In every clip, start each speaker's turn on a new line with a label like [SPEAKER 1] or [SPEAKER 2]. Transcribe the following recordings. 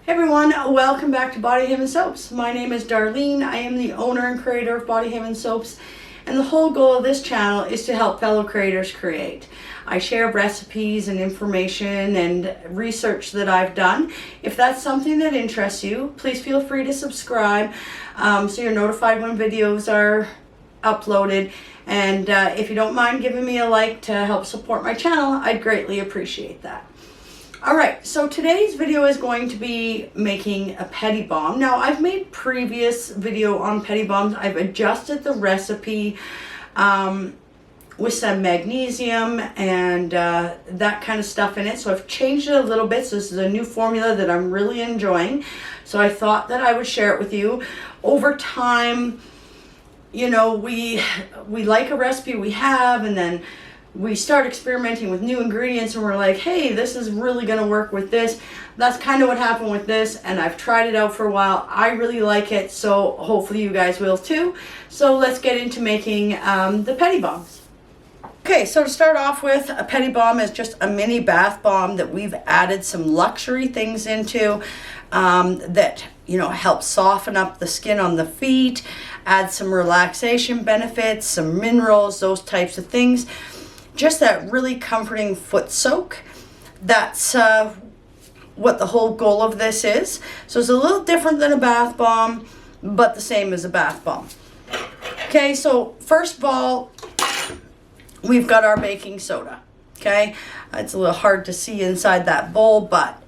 [SPEAKER 1] Hey everyone, welcome back to Body Haven Soaps. My name is Darlene. I am the owner and creator of Body Haven Soaps, and the whole goal of this channel is to help fellow creators create. I share recipes and information and research that I've done. If that's something that interests you, please feel free to subscribe so you're notified when videos are uploaded. And if you don't mind giving me a like to help support my channel, I'd greatly appreciate that. Alright, so today's video is going to be making a Pedi balm. Now, I've made previous video on Pedi balms. I've adjusted the recipe with some magnesium and that kind of stuff in it. So I've changed it a little bit. So this is a new formula that I'm really enjoying. So I thought that I would share it with you. Over time, you know, we like a recipe we have, and then we start experimenting with new ingredients and we're like, hey, this is really going to work with this. That's kind of what happened with this, and I've tried it out for a while. I really like it, so hopefully you guys will too. So let's get into making the Pedi balms. Okay, so to start off with, a Pedi balm is just a mini bath bomb that we've added some luxury things into that, you know, help soften up the skin on the feet, add some relaxation benefits, some minerals, those types of things. Just that really comforting foot soak. That's what the whole goal of this is. So it's a little different than a bath bomb, but the same as a bath bomb. Okay, so first of all, we've got our baking soda. Okay, it's a little hard to see inside that bowl, but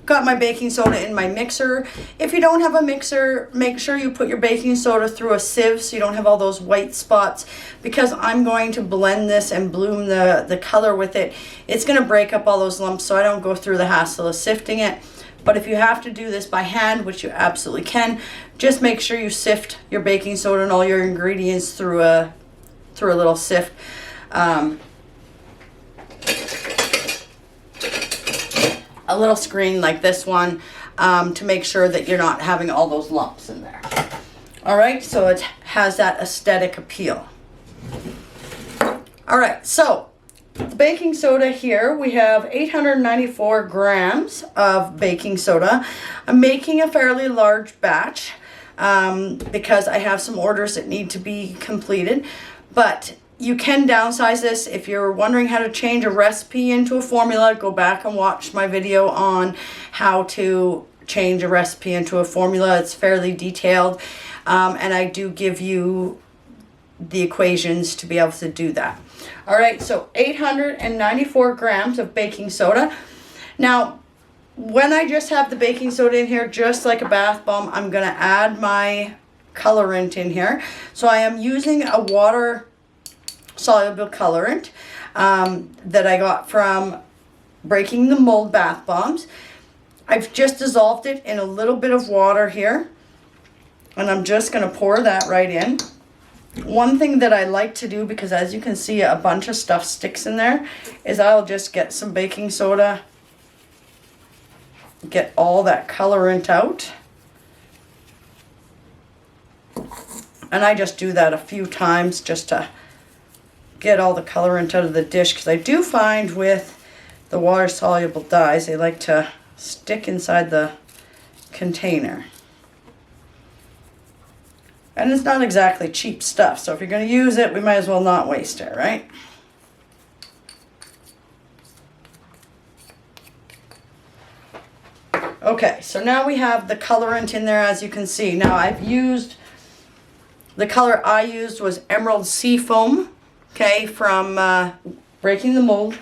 [SPEAKER 1] got my baking soda in my mixer. If you don't have a mixer, make sure you put your baking soda through a sieve so you don't have all those white spots, because I'm going to blend this and bloom the color with it. It's going to break up all those lumps, so I don't go through the hassle of sifting it. But if you have to do this by hand, which you absolutely can, just make sure you sift your baking soda and all your ingredients through a little sift. A little screen like this one to make sure that you're not having all those lumps in there. All right, so it has that aesthetic appeal. All right, so the baking soda here, we have 894 grams of baking soda. I'm making a fairly large batch because I have some orders that need to be completed, but you can downsize this. If you're wondering how to change a recipe into a formula, go back and watch my video on how to change a recipe into a formula. It's fairly detailed, and I do give you the equations to be able to do that. All right, so 894 grams of baking soda. Now, when I just have the baking soda in here, just like a bath bomb, I'm gonna add my colorant in here. So I am using a water soluble colorant that I got from Breaking the Mold bath bombs. I've just dissolved it in a little bit of water here, and I'm just going to pour that right in. One thing that I like to do, because as you can see a bunch of stuff sticks in there, is I'll just get some baking soda, get all that colorant out, and I just do that a few times just to get all the colorant out of the dish, because I do find with the water soluble dyes, they like to stick inside the container. And it's not exactly cheap stuff, so if you're going to use it, we might as well not waste it, right? Okay, so now we have the colorant in there, as you can see. Now I've used, the color I used was Emerald Sea Foam. Okay, from Breaking the Mold.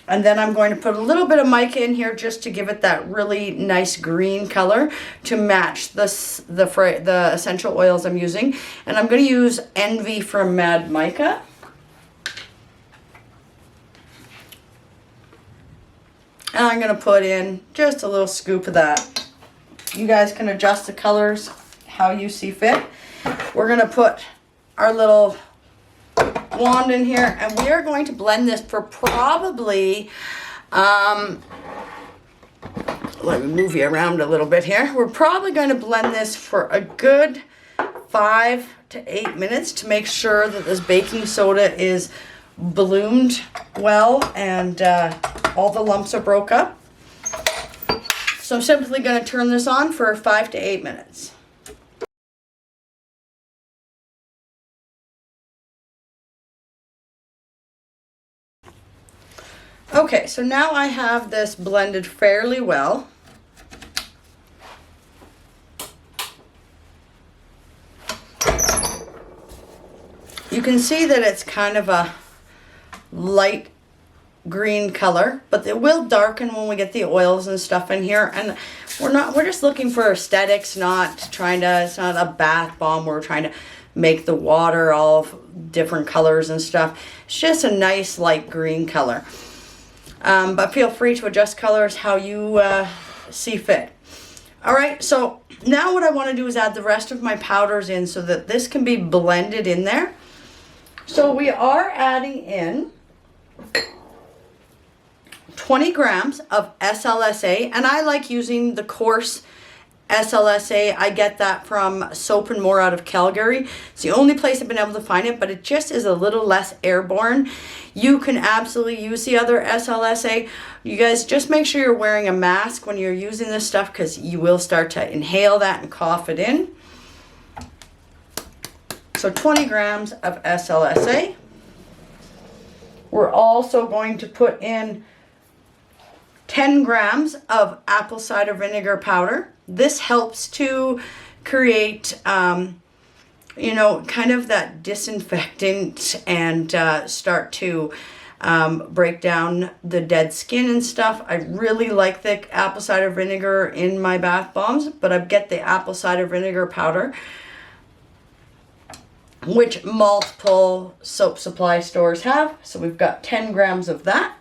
[SPEAKER 1] And then I'm going to put a little bit of mica in here just to give it that really nice green color to match the essential oils I'm using. And I'm going to use Envy from Mad Mica. And I'm going to put in just a little scoop of that. You guys can adjust the colors how you see fit. We're going to put our little wand in here, and we are going to blend this for probably let me move you around a little bit here. We're probably going to blend this for a good 5 to 8 minutes to make sure that this baking soda is bloomed well and all the lumps are broke up. So I'm simply going to turn this on for 5 to 8 minutes. Okay, so now I have this blended fairly well. You can see that it's kind of a light green color, but it will darken when we get the oils and stuff in here. And we're just looking for aesthetics, it's not a bath bomb. We're trying to make the water all different colors and stuff. It's just a nice light green color. But feel free to adjust colors how you see fit. All right, so now what I want to do is add the rest of my powders in so that this can be blended in there. So we are adding in 20 grams of SLSA, and I like using the coarse SLSA. I get that from Soap and More out of Calgary. It's the only place I've been able to find it, but it just is a little less airborne. You can absolutely use the other SLSA. You guys just make sure you're wearing a mask when you're using this stuff, because you will start to inhale that and cough it in. So 20 grams of SLSA. We're also going to put in 10 grams of apple cider vinegar powder. This helps to create, you know, kind of that disinfectant and start to break down the dead skin and stuff. I really like the apple cider vinegar in my bath bombs, but I get the apple cider vinegar powder, which multiple soap supply stores have. So we've got 10 grams of that.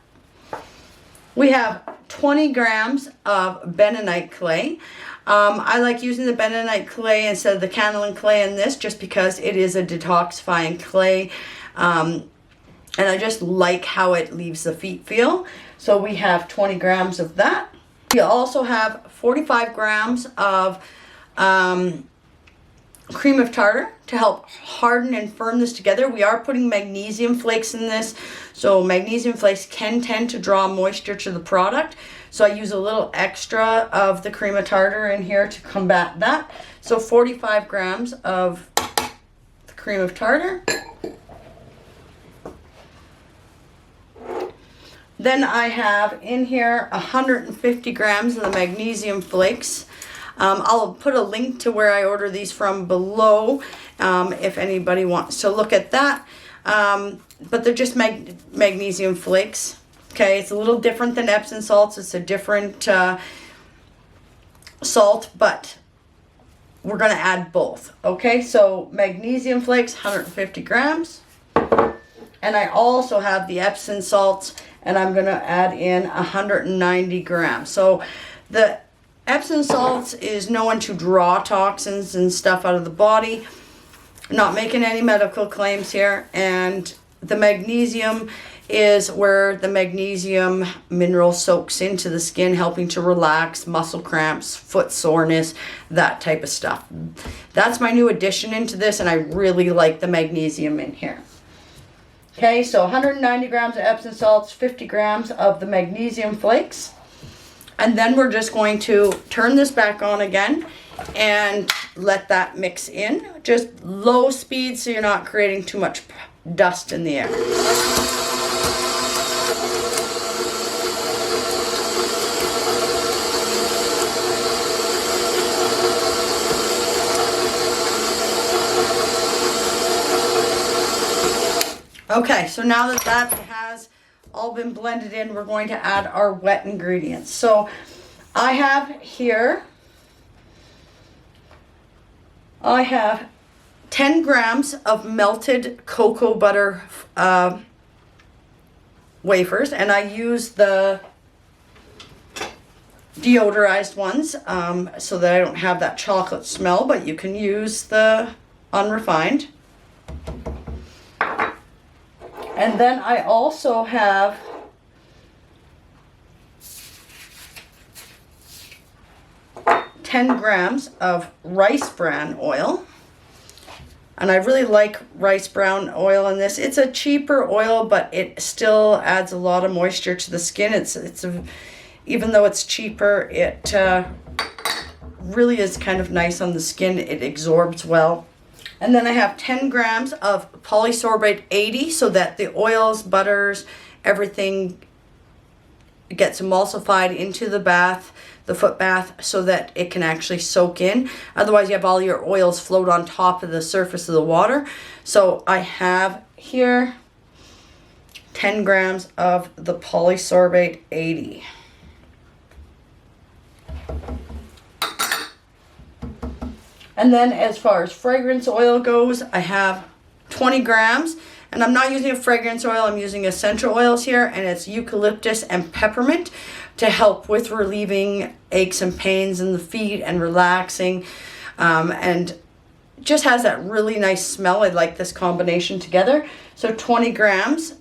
[SPEAKER 1] We have 20 grams of bentonite clay. I like using the bentonite clay instead of the kaolin clay in this, just because it is a detoxifying clay. And I just like how it leaves the feet feel. So we have 20 grams of that. We also have 45 grams of cream of tartar to help harden and firm this together. We are putting magnesium flakes in this, so magnesium flakes can tend to draw moisture to the product. So I use a little extra of the cream of tartar in here to combat that. So 45 grams of the cream of tartar. Then I have in here 150 grams of the magnesium flakes. I'll put a link to where I order these from below if anybody wants to look at that. But they're just magnesium flakes. Okay, it's a little different than Epsom salts. It's a different salt, but we're going to add both. Okay, so magnesium flakes, 150 grams. And I also have the Epsom salts, and I'm going to add in 190 grams. So the Epsom salts is known to draw toxins and stuff out of the body. Not making any medical claims here. And the magnesium is where the magnesium mineral soaks into the skin, helping to relax muscle cramps, foot soreness, that type of stuff. That's my new addition into this, and I really like the magnesium in here. Okay, so 190 grams of Epsom salts, 50 grams of the magnesium flakes. And then we're just going to turn this back on again and let that mix in. Just low speed so you're not creating too much dust in the air. Okay, so now that that has all been blended in, we're going to add our wet ingredients. So I have here, I have 10 grams of melted cocoa butter wafers, and I use the deodorized ones so that I don't have that chocolate smell, but you can use the unrefined. And then I also have $10 grams of rice bran oil. And I really like rice bran oil in this. It's a cheaper oil, but it still adds a lot of moisture to the skin. Even though it's cheaper, it really is kind of nice on the skin. It absorbs well. And then I have 10 grams of polysorbate 80 so that the oils, butters, everything gets emulsified into the bath, the foot bath, so that it can actually soak in. Otherwise you have all your oils float on top of the surface of the water. So I have here 10 grams of the polysorbate 80. And then as far as fragrance oil goes, I have 20 grams. And I'm not using a fragrance oil, I'm using essential oils here, and it's eucalyptus and peppermint to help with relieving aches and pains in the feet and relaxing. And just has that really nice smell. I like this combination together. So 20 grams.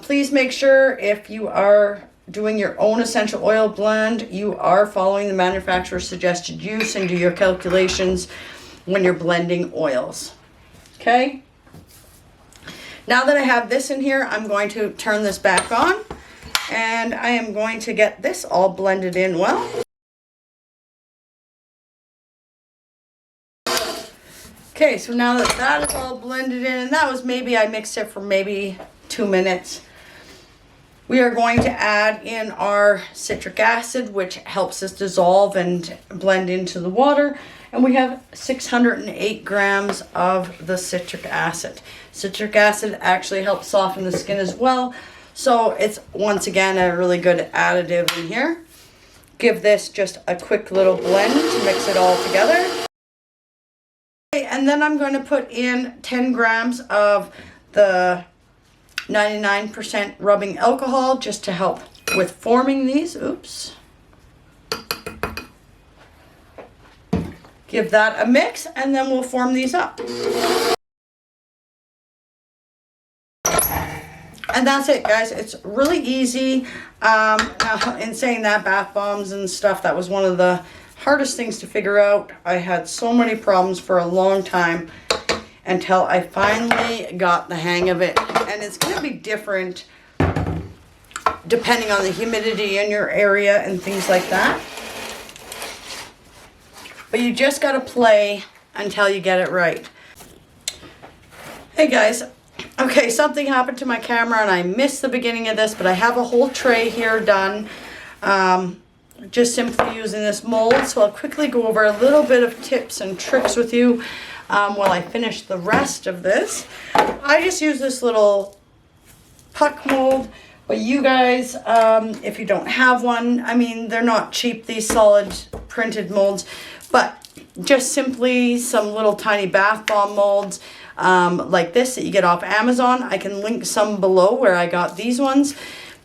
[SPEAKER 1] Please make sure if you are doing your own essential oil blend, you are following the manufacturer's suggested use and do your calculations when you're blending oils. Okay? Now that I have this in here, I'm going to turn this back on and I am going to get this all blended in well. Okay, so now that that is all blended in, and that was maybe, I mixed it for maybe 2 minutes. We are going to add in our citric acid, which helps us dissolve and blend into the water. And we have 608 grams of the citric acid. Citric acid actually helps soften the skin as well. So it's, once again, a really good additive in here. Give this just a quick little blend to mix it all together. Okay, and then I'm going to put in 10 grams of the 99% rubbing alcohol just to help with forming these. Oops. Give that a mix and then we'll form these up. And that's it, guys. It's really easy. Now, in saying that, bath bombs and stuff, that was one of the hardest things to figure out. I had so many problems for a long time until I finally got the hang of it. And it's going to be different depending on the humidity in your area and things like that. But you just got to play until you get it right. Hey guys, okay, something happened to my camera and I missed the beginning of this, but I have a whole tray here done. Just simply using this mold. So I'll quickly go over a little bit of tips and tricks with you while I finish the rest of this. I just use this little puck mold, but you guys, if you don't have one, I mean, they're not cheap, these solid printed molds, but just simply some little tiny bath bomb molds like this that you get off Amazon. I can link some below where I got these ones,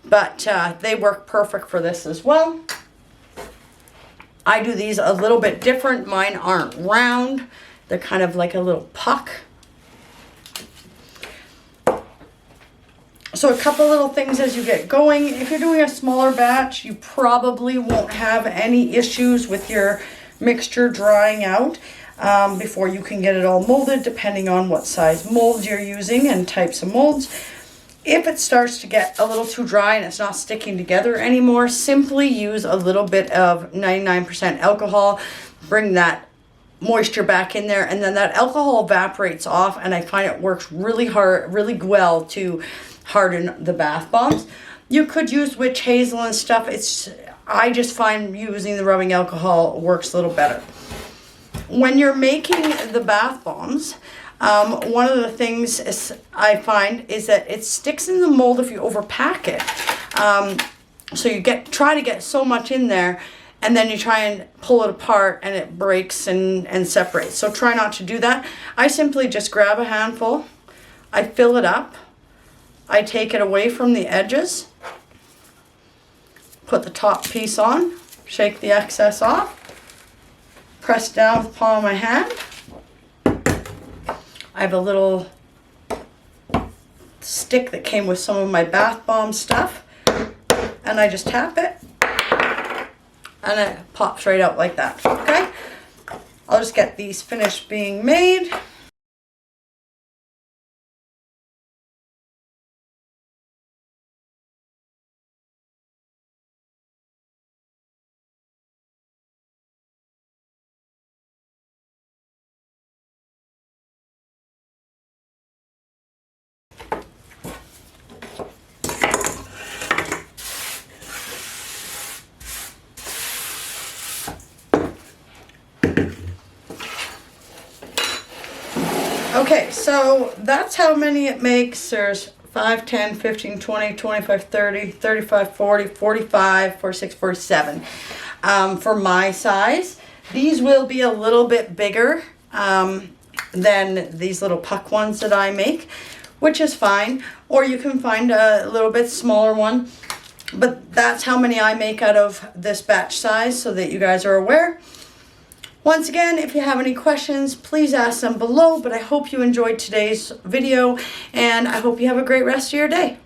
[SPEAKER 1] but they work perfect for this as well. I do these a little bit different. Mine aren't round. They're kind of like a little puck. So a couple little things as you get going. If you're doing a smaller batch, you probably won't have any issues with your mixture drying out before you can get it all molded, depending on what size molds you're using and types of molds. If it starts to get a little too dry and it's not sticking together anymore, simply use a little bit of 99% alcohol, bring that moisture back in there, and then that alcohol evaporates off, and I find it works really well to harden the bath bombs. You could use witch hazel and stuff. I just find using the rubbing alcohol works a little better. When you're making the bath bombs, one of the things I find is that it sticks in the mold if you overpack it. So you try to get so much in there, and then you try and pull it apart and it breaks and separates. So try not to do that. I simply just grab a handful, I fill it up, I take it away from the edges, put the top piece on, shake the excess off, press down with the palm of my hand. I have a little stick that came with some of my bath bomb stuff, and I just tap it and it pops right out like that. Okay, I'll just get these finished being made. Okay, so that's how many it makes. There's 5, 10, 15, 20, 25, 30, 35, 40, 45, 46, 47. For my size, these will be a little bit bigger than these little puck ones that I make, which is fine. Or you can find a little bit smaller one. But that's how many I make out of this batch size, so that you guys are aware. Once again, if you have any questions, please ask them below, but I hope you enjoyed today's video, and I hope you have a great rest of your day.